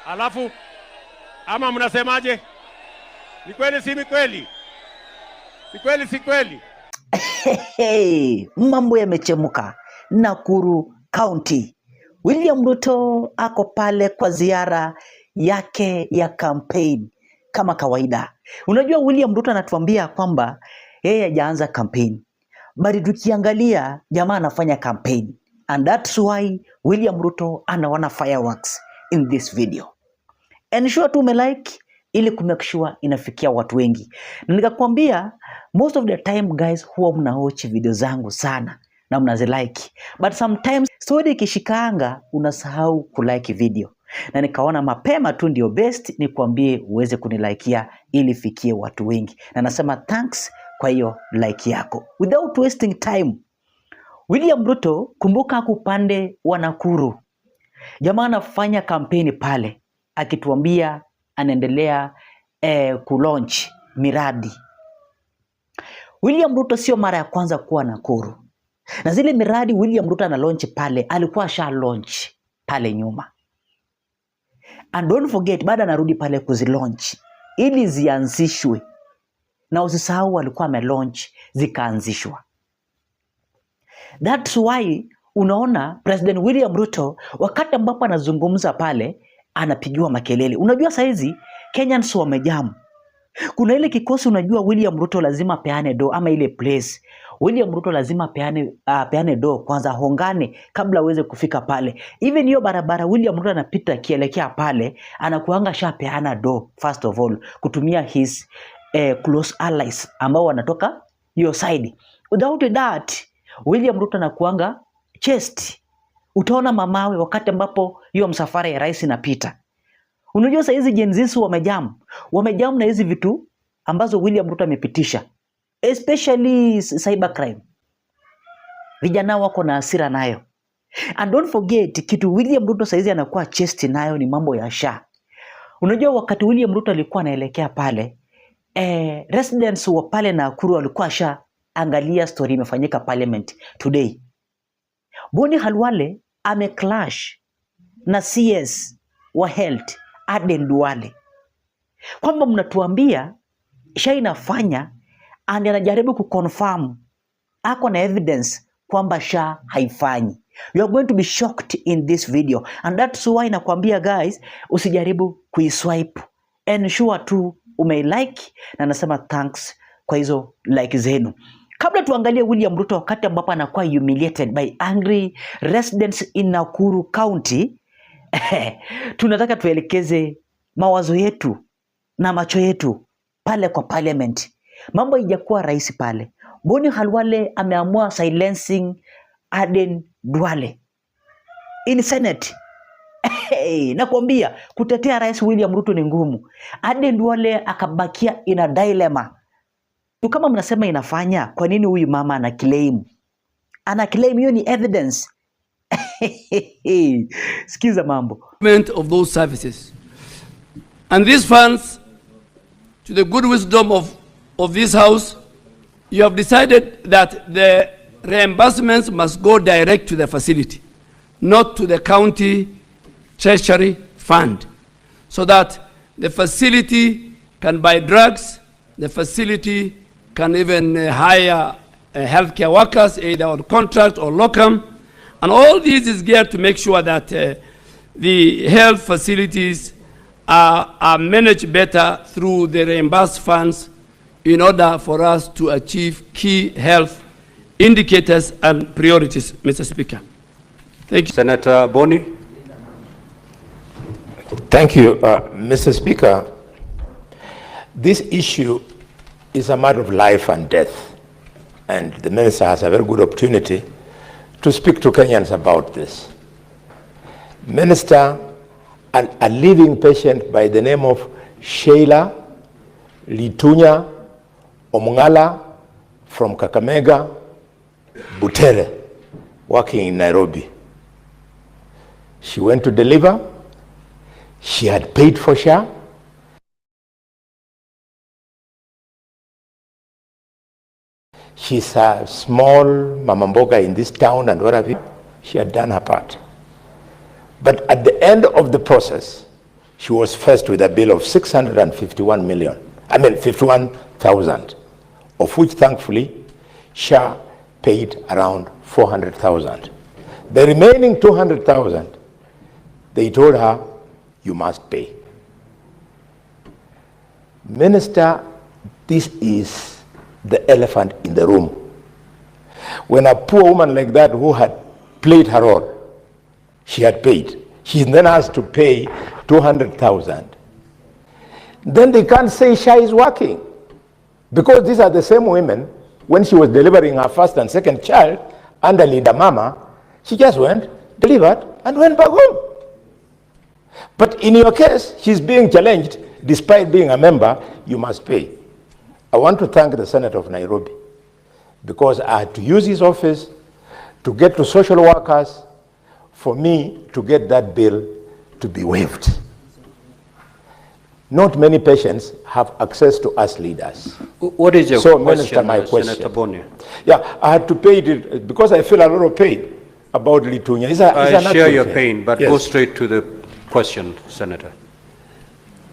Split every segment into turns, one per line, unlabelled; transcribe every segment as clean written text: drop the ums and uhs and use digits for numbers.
Alafu ama mnasemaje? Ni kweli si kweli? Ni kweli si kweli?
Hey, mambo yamechemuka Nakuru County. William Ruto ako pale kwa ziara yake ya campaign kama kawaida. Unajua William Ruto anatuambia kwamba yeye hajaanza campaign, bali tukiangalia jamaa anafanya campaign, and that's why William Ruto anaona fireworks in this video. Ensure tu umelike ili kumake sure inafikia watu wengi. Na nikakwambia most of the time guys, huwa mnaochi video zangu sana na mnazilike, but sometimes story ikishikanga unasahau kulike video, na nikaona mapema tu ndio best nikwambie uweze kunilaikia ili fikie watu wengi, na nasema thanks kwa hiyo like yako. Without wasting time, William Ruto kumbuka kupande wa Nakuru, jamaa anafanya kampeni pale akituambia anaendelea kulaunch miradi. William Ruto sio mara ya kwanza kuwa Nakuru, na zile miradi William Ruto ana launch pale alikuwa sha launch pale nyuma, and don't forget baada anarudi pale kuzilaunch ili zianzishwe, na usisahau alikuwa amelaunch zikaanzishwa. That's why unaona President William Ruto wakati ambapo anazungumza pale anapigiwa makelele. Unajua saizi Kenyans wamejamu. Kuna ile kikosi, unajua William Ruto lazima peane do, ama ile place William Ruto lazima peane do kwanza, hongane kabla uweze kufika pale. Even hiyo barabara William Ruto anapita kielekea pale anakuanga sha peana do first of all kutumia his close allies ambao wanatoka hiyo side. Without that William Ruto anakuanga chest. Utaona mamawe wakati ambapo hiyo msafara ya rais inapita. Unajua saa hizi Gen Z wamejamu na hizi vitu ambazo William Ruto amepitisha, especially cybercrime. Vijana wako na hasira nayo. And don't forget kitu William Ruto saa hizi anakuwa chest nayo ni mambo ya SHA. Unajua wakati William Ruto alikuwa anaelekea pale, residents wa pale Nakuru walikuwa SHA angalia story imefanyika parliament today. Boni Halwale ameclash na CS wa health Aden Duale, kwamba mnatuambia SHA inafanya, and anajaribu kuconfirm ako na evidence kwamba SHA haifanyi. You are going to be shocked in this video, and that's why nakwambia guys, usijaribu kuiswipe, ensure tu umeilike, na nasema thanks kwa hizo like zenu. Kabla tuangalie William Ruto wakati ambapo anakuwa humiliated by angry residents in Nakuru County, tunataka tuelekeze mawazo yetu na macho yetu pale kwa parliament. Mambo haijakuwa rahisi pale. Boni Halwale ameamua silencing Aden Duale in Senate. Nakwambia kutetea Rais William Ruto ni ngumu. Aden Duale akabakia in a dilemma. Kama mnasema inafanya, kwa nini huyu mama ana claim? Ana claim hiyo ni evidence. Skiza mambo.
Of those services. And these funds, to the good wisdom of this house, you have decided that the reimbursements must go direct to the facility, not to the county treasury fund, so that the facility can buy drugs, the facility can even hire healthcare workers, either on contract or locum. And all this is geared to make sure that the health facilities are managed better through the reimbursed funds in order for us to achieve key health indicators and priorities, Mr. Speaker. Thank you.
Senator Boni.
Thank you, Mr. Speaker. This issue is a matter of life and death, and the minister has a very good opportunity to speak to Kenyans about this. Minister, a living patient by the name of Sheila Litunya Omungala from Kakamega, Butere, working in Nairobi. She went to deliver. She had paid for SHA. She's a small mamamboga in this town and whatever. She had done her part. But at the end of the process, she was faced with a bill of 51,000, of which thankfully SHA paid around 400,000. The remaining 200,000, they told her, you must pay. Minister, this is the elephant in the room. When a poor woman like that who had played her role, she had paid. She then has to pay 200,000. Then they can't say SHA is working. Because these are the same women, when she was delivering her first and second child under Linda Mama, she just went, delivered, and went back home. But in your case, she's being challenged, despite being a member, you must pay. I want to thank the Senator of Nairobi, because I had to use his office to get to social workers for me to get that bill to be waived. Not many patients have access to us leaders.
What is your
question,
Minister,
my question?
Senator Bonia?
Yeah, I had to pay it because I feel a lot of pain about Litunia.
I share your
thing.
pain, but
Yes.
go straight to the question, Senator.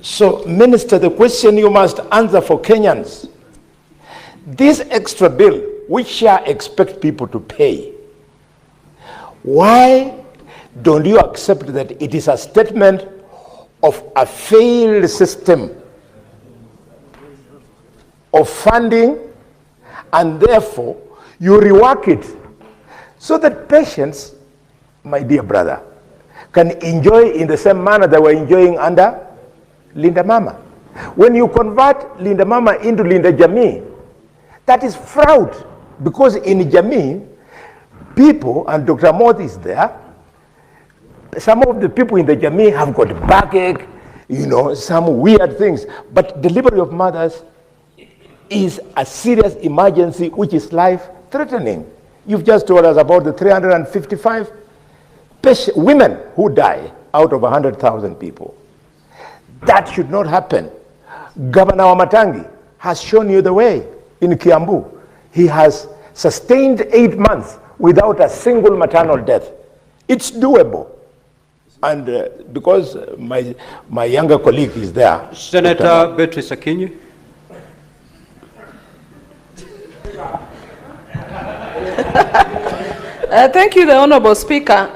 So, Minister, the question you must answer for Kenyans, this extra bill, which I expect people to pay, why don't you accept that it is a statement of a failed system of funding, and therefore you rework it so that patients, my dear brother, can enjoy in the same manner they were enjoying under Linda Mama. When you convert Linda Mama into Linda Jamii, that is fraud, because in Jamii, people, and Dr. Moth is there, some of the people in the Jamii have got backache, some weird things, but delivery of mothers is a serious emergency which is life-threatening. You've just told us about the 355 women who die out of 100,000 people. That should not happen. Governor Wamatangi has shown you the way in Kiambu. He has sustained 8 months without a single maternal death. It's doable. And because my younger colleague is there.
Senator Beatrice Akinyi.
Thank you, the Honorable Speaker.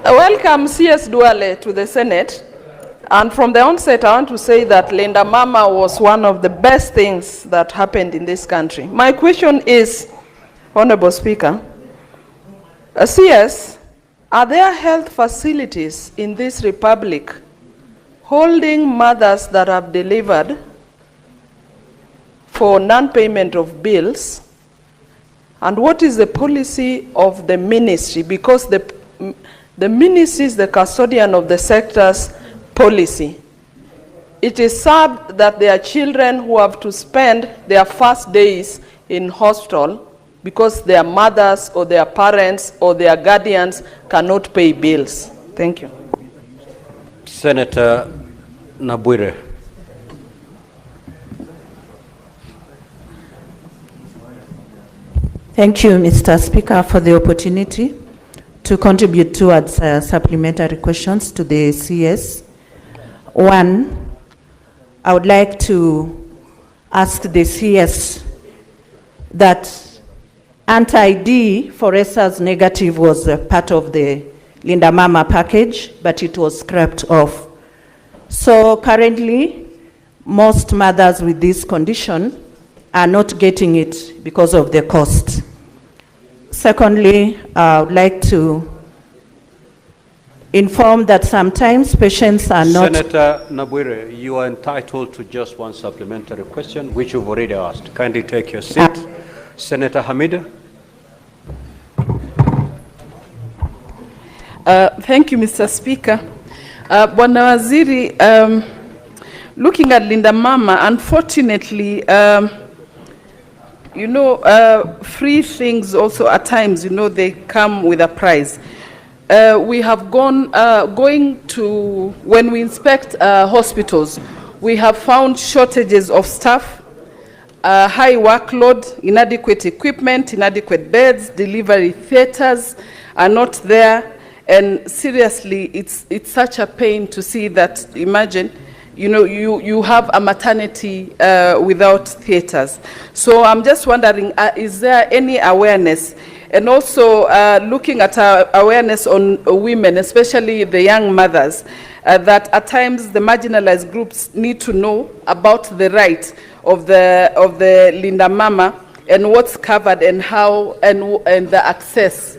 Welcome CS Duale to the Senate. And from the onset, I want to say that Linda Mama was one of the best things that happened in this country. My question is, Honorable Speaker, CS, are there health facilities in this republic holding mothers that have delivered for non-payment of bills? And what is the policy of the ministry? Because the ministry is the custodian of the sector's policy. It is sad that there are children who have to spend their first days in hospital because their mothers or their parents or their guardians cannot pay bills. Thank you.
Senator Nabwire.
Thank you, Mr. Speaker, for the opportunity to contribute towards supplementary questions to the CS. One, I would like to ask the CS that anti-D for ESA's negative was a part of the Linda Mama package, but it was scrapped off. So currently, most mothers with this condition are not getting it because of the cost. Secondly, I would like to inform that sometimes patients are not...
Senator Nabwire, you are entitled to just one supplementary question, which you've already asked. Kindly take your seat. Senator Hamida.
Thank you, Mr. Speaker. Bwana Waziri, looking at Linda Mama, unfortunately, free things also at times, they come with a price. We have going to, when we inspect hospitals, we have found shortages of staff, high workload, inadequate equipment, inadequate beds, delivery theaters are not there, And seriously, it's such a pain to see that. Imagine, you have a maternity without theaters. So I'm just wondering, is there any awareness? And also looking at awareness on women, especially the young mothers, that at times the marginalized groups need to know about the right of the Linda Mama and what's covered and how and the access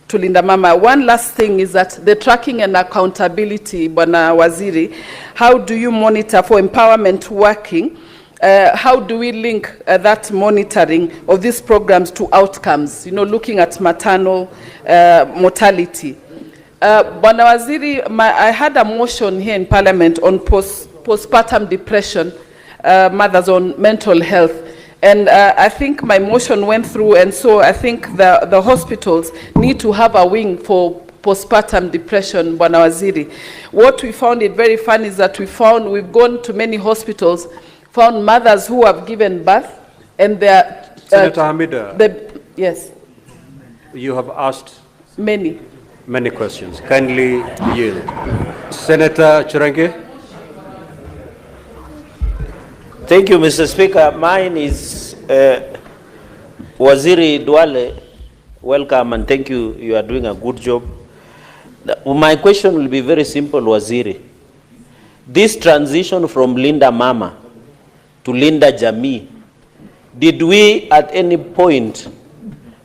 to Linda Mama. One last thing is that the tracking and accountability, Bwana Waziri, how do you monitor for empowerment working? How do we link that monitoring of these programs to outcomes, looking at maternal mortality? Bwana Waziri, I had a motion here in Parliament on postpartum depression, mothers on mental health. And I think my motion went through, and so I think the hospitals need to have a wing for postpartum depression, Bwana Waziri. What we found it very fun is that we've gone to many hospitals, found mothers who have given birth, and they're...
Senator Hamida.
Yes.
You have asked
many
questions. Kindly yield. Senator Chirange.
Thank you, Mr. Speaker. Mine is Waziri Duale. Welcome and thank you. You are doing a good job. My question will be very simple, Waziri. This transition from Linda Mama to Linda Jamii, did we at any point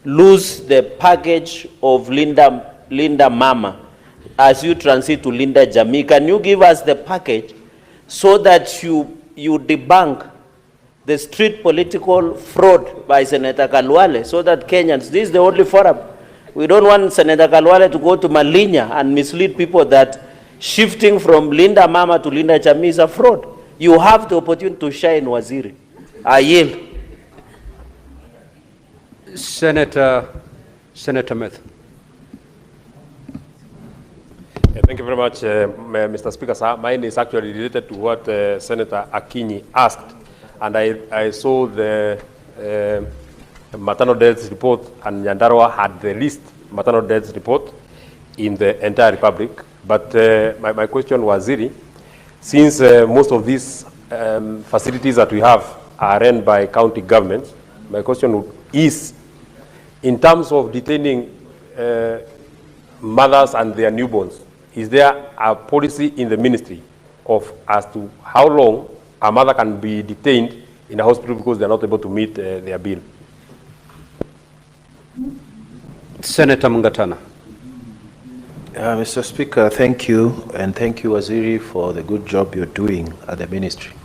lose the package of Linda Mama as you transit to Linda Jamii? Can you give us the package so that you debunk the street political fraud by Senator Kalwale, so that Kenyans, this is the only forum. We don't want Senator Kalwale to go to Malinya and mislead people that shifting from Linda Mama to Linda Jamii is a fraud. You have the opportunity to shine, Waziri. I yield.
Senator Meth.
Thank you very much, Mr. Speaker. Sir. Mine is actually related to what Senator Akinyi asked, and I saw the maternal deaths report, and Nyandarua had the least maternal deaths report in the entire republic. But my question was, Waziri, since most of these facilities that we have are run by county governments, my question is, in terms of detaining mothers and their newborns, is there a policy in the ministry as to how long a mother can be detained in a hospital because they're not able to meet their bill?
Senator Mungatana.
Mr. Speaker, thank you, and thank you, Waziri, for the good job you're doing at the ministry.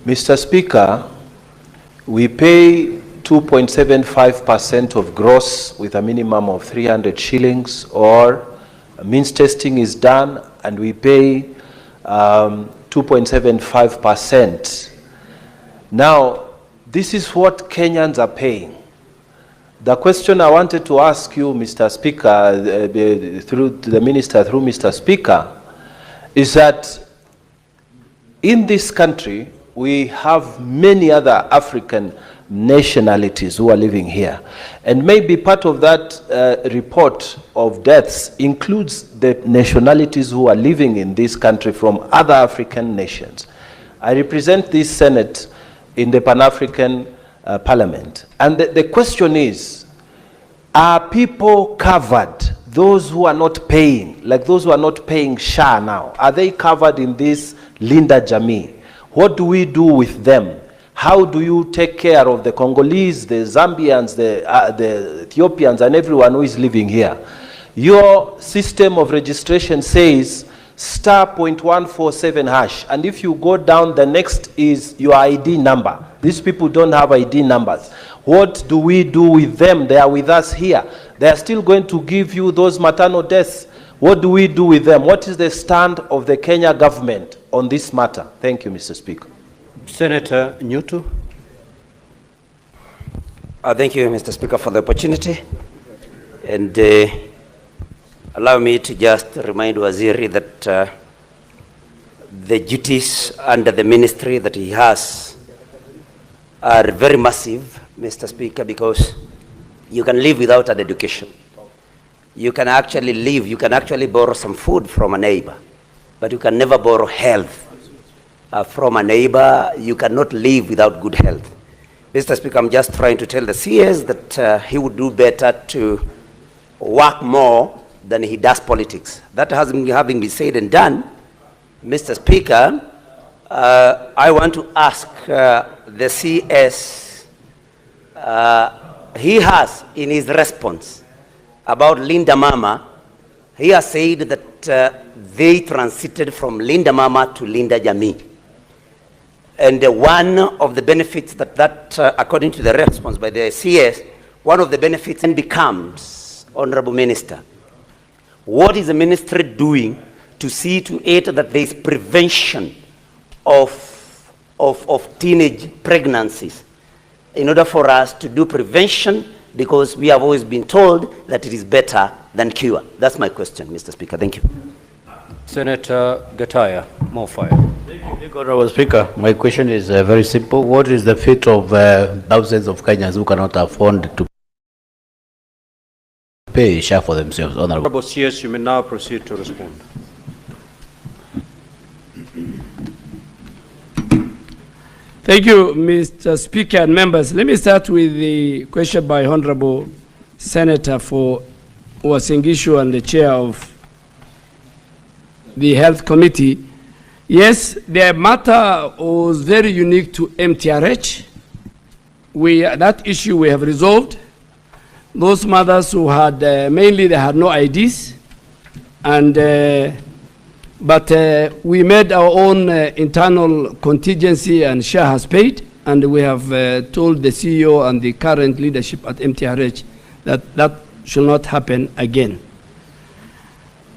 Mr. Speaker, we pay 2.75% of gross with a minimum of 300 shillings, or means testing is done and we pay 2.75%. Now, this is what Kenyans are paying. The question I wanted to ask you, Mr. Speaker, through the Minister, through Mr. Speaker, is that in this country, we have many other African nationalities who are living here. And maybe part of that report of deaths includes the nationalities who are living in this country from other African nations. I represent this Senate in the Pan-African Parliament. And the question is, are people covered, those who are not paying, like those who are not paying SHA now, are they covered in this Linda Jamii? What do we do with them? How do you take care of the Congolese, the Zambians, the Ethiopians, and everyone who is living here? Your system of registration says *.147#, and if you go down, the next is your ID number. These people don't have ID numbers. What do we do with them? They are with us here. They are still going to give you those maternal deaths. What do we do with them? What is the stand of the Kenya government on this matter? Thank you, Mr. Speaker.
Senator Nyutu.
Thank you, Mr. Speaker, for the opportunity. And allow me to just remind Waziri that the duties under the ministry that he has are very massive, Mr. Speaker, because you can live without an education. you can actually live, you can actually borrow some food from a neighbor, but you can never borrow health from a neighbor. You cannot live without good health. Mr. Speaker, I'm just trying to tell the CS that he would do better to work more than he does politics. That having been said and done, Mr. Speaker, I want to ask the CS, he has in his response about Linda Mama, he has said that they transited from Linda Mama to Linda Jamii. And one of the benefits that according to the response by the CS, one of the benefits then becomes, Honorable Minister, what is the ministry doing to see to it that there is prevention of teenage pregnancies in order for us to do prevention, because we have always been told that it is better than cure? That's my question, Mr. Speaker. Thank you.
Senator Gataya, more fire.
Thank you, Honorable Speaker. My question is very simple. What is the fate of thousands of Kenyans who cannot afford to pay SHA for themselves?
Honorable CS, you may now proceed to respond.
Thank you, Mr. Speaker and members. Let me start with the question by Honorable Senator for Uasin Gishu and the chair of the Health Committee. Yes, the matter was very unique to MTRH. That issue we have resolved. Those mothers who had, mainly they had no IDs, and but we made our own internal contingency, and SHA has paid, and we have told the CEO and the current leadership at MTRH that that should not happen again.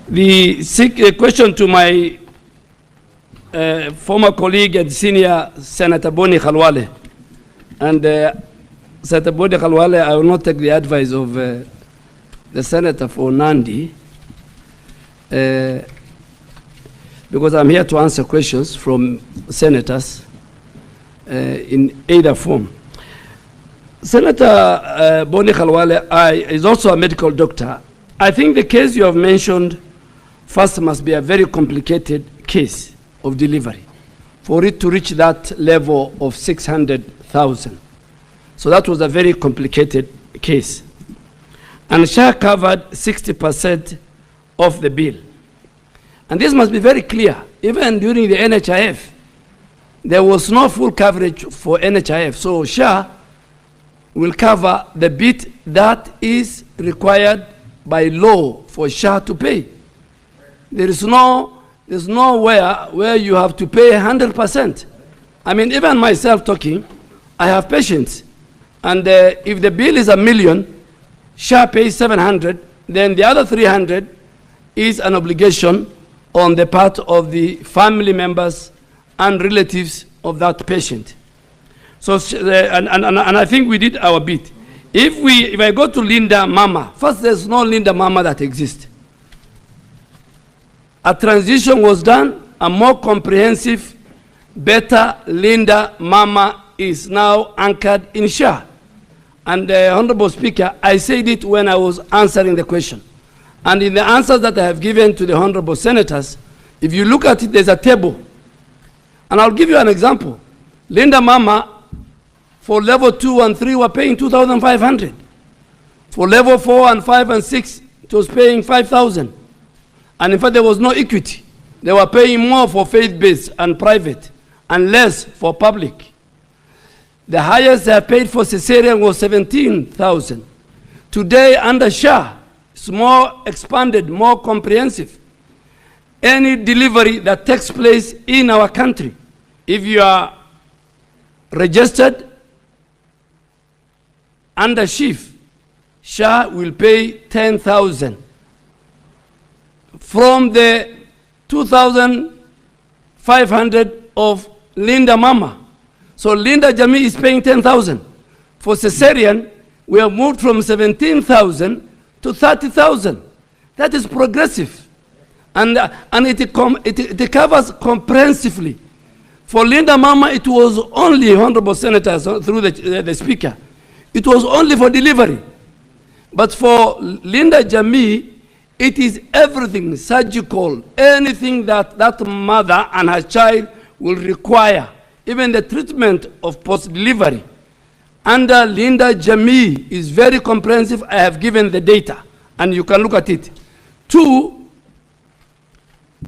The question to my former colleague and senior Senator Boni Khalwale, and Senator Boni Khalwale, I will not take the advice of the Senator for Nandi, because I'm here to answer questions from senators in either form. Senator Boni Khalwale is also a medical doctor. I think the case you have mentioned first must be a very complicated case of delivery for it to reach that level of 600,000. So that was a very complicated case. And SHA covered 60% of the bill. And this must be very clear. Even during the NHIF, there was no full coverage for NHIF. So SHA will cover the bit that is required by law for SHA to pay. There's nowhere where you have to pay 100%. I mean, even myself talking, I have patients. And if the bill is $1 million, SHA pays 700, then the other 300 is an obligation on the part of the family members and relatives of that patient. So, and I think we did our bit. If I go to Linda Mama, first there's no Linda Mama that exists. A transition was done, a more comprehensive, better Linda Mama is now anchored in SHA. And Honorable Speaker, I said it when I was answering the question. And in the answers that I have given to the Honorable Senators, if you look at it, there's a table. And I'll give you an example. Linda Mama, for level 2 and 3, were paying 2,500. For level 4 and 5 and 6, it was paying 5,000. And in fact, there was no equity. They were paying more for faith-based and private, and less for public. The highest they have paid for cesarean was 17,000. Today, under SHA, it's more expanded, more comprehensive. Any delivery that takes place in our country, if you are registered under SHIF, SHA will pay 10,000 from the 2,500 of Linda Mama. So Linda Jamii is paying 10,000. For cesarean, we have moved from 17,000 to 30,000. That is progressive. And it covers comprehensively. For Linda Mama, it was only, Honorable Senators, through the Speaker, it was only for delivery. But for Linda Jamii, it is everything surgical, anything that that mother and her child will require, even the treatment of post-delivery. Under Linda Jamii is very comprehensive. I have given the data, and you can look at it. 2,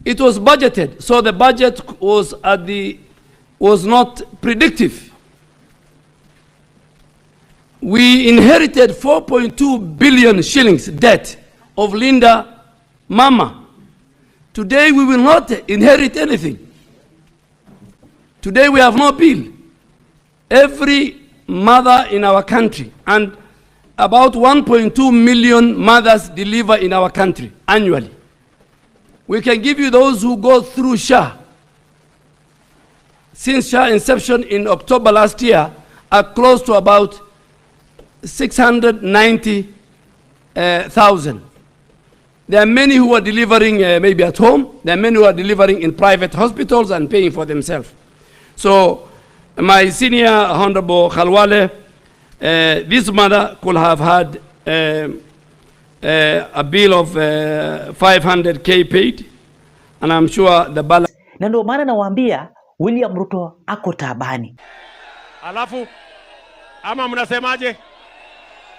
it was budgeted, so the budget was not predictive. We inherited 4.2 billion shillings debt of Linda Mama. Today we will not inherit anything. Today we have no bill. Every mother in our country, and about 1.2 million mothers deliver in our country annually. We can give you those who go through SHA. Since SHA inception in October last year, are close to about 690,000. There are many who are delivering maybe at home. There are many who are delivering in private hospitals and paying for themselves. So my senior Honorable Khalwale, this mother could have had a bill of 500K paid, and I'm sure the balance.
Na ndio maana nawaambia William Ruto ako taabani.
Alafu ama mnasemaje?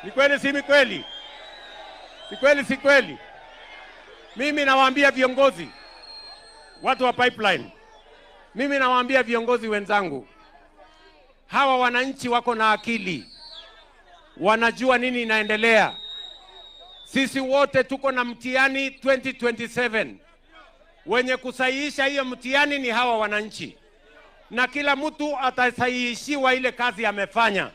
Ni kweli si kweli? Ni kweli si kweli? Mimi nawaambia viongozi, watu wa pipeline, mimi nawaambia viongozi wenzangu, hawa wananchi wako na akili, wanajua nini inaendelea. Sisi wote tuko na mtihani 2027. Wenye kusahihisha hiyo mtihani ni hawa wananchi, na kila mtu atasahihishiwa ile kazi amefanya.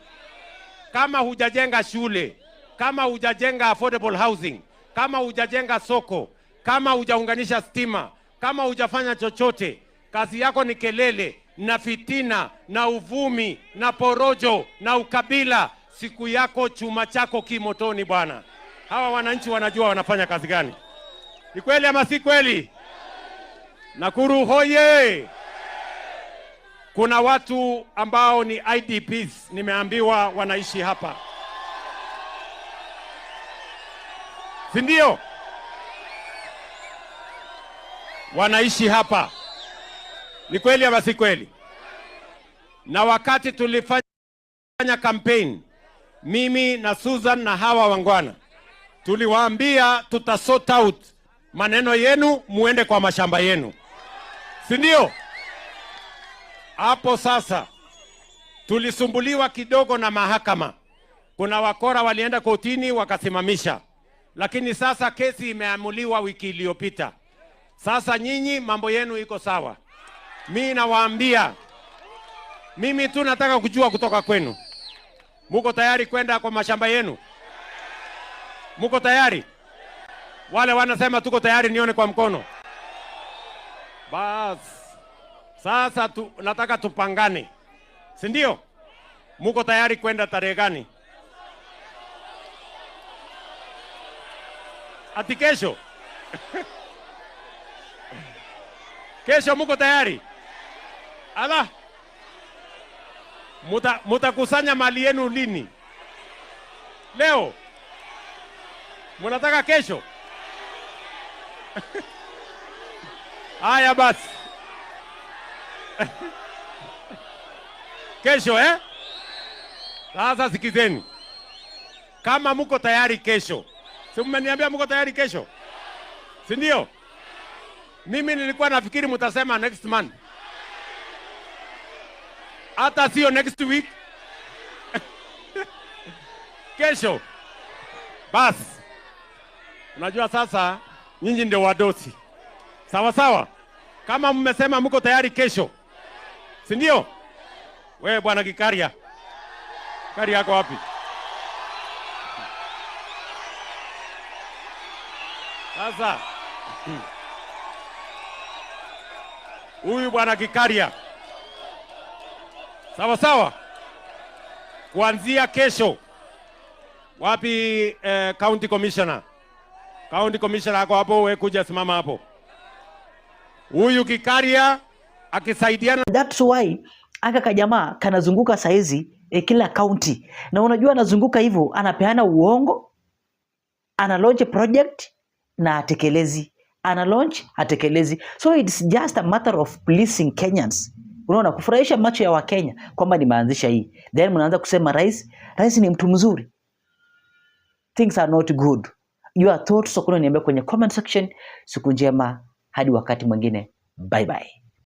Kama hujajenga shule, kama hujajenga affordable housing, kama hujajenga soko, kama hujaunganisha stima, kama hujafanya chochote, kazi yako ni kelele na fitina na uvumi na porojo na ukabila, siku yako chuma chako kimotoni bwana. Hawa wananchi wanajua wanafanya kazi gani. Ni kweli ama si kweli? Nakuru hoye! Kuna watu ambao ni IDPs, nimeambiwa wanaishi hapa. Si ndio? Wanaishi hapa. Ni kweli ama si kweli? Na wakati tulifanya campaign, mimi na Susan na hawa wangwana, tuliwaambia tutasort out maneno yenu, muende kwa mashamba yenu. Si ndio? Hapo sasa tulisumbuliwa kidogo na mahakama. Kuna wakora walienda kotini wakasimamisha. Lakini sasa kesi imeamuliwa wiki iliyopita. Sasa nyinyi mambo yenu iko sawa. Mimi nawaambia, mimi tu nataka kujua kutoka kwenu, muko tayari kwenda kwa mashamba yenu? Muko tayari? Wale wanasema tuko tayari nione kwa mkono. Bas. Sasa nataka tupangane. Si ndio? Muko tayari kwenda tarehe gani? Ati kesho? Kesho muko tayari? Ala. Mutakusanya mali yenu lini? Leo? Munataka kesho? Haya basi. Kesho Sasa sikizeni. Kama muko tayari kesho. Si mmeniambia muko tayari kesho? Si ndio? Mimi nilikuwa nafikiri mutasema next month. Hata sio next week. Kesho. Basi. Unajua sasa nyinyi ndio wadosi. Sawa sawa? Kama mmesema muko tayari kesho. Si ndio? Wewe bwana Kikaria. Kikaria yako wapi? Sasa huyu bwana Kikaria, sawa sawa, kuanzia kesho, wapi county commissioner? County commissioner ako hapo, wewe kuja simama hapo. Huyu Kikaria akisaidiana.
That's why aka kajamaa kanazunguka saizi kila county, na unajua anazunguka hivyo anapeana uongo, ana launch a project na atekelezi, ana launch atekelezi. So it's just a matter of pleasing Kenyans. Unaona, kufurahisha macho ya Wakenya kwamba nimeanzisha hii, then mnaanza kusema rais ni mtu mzuri. Things are not good. Your thoughts, so kuna niambia kwenye comment section. Siku njema hadi wakati mwingine, bye bye.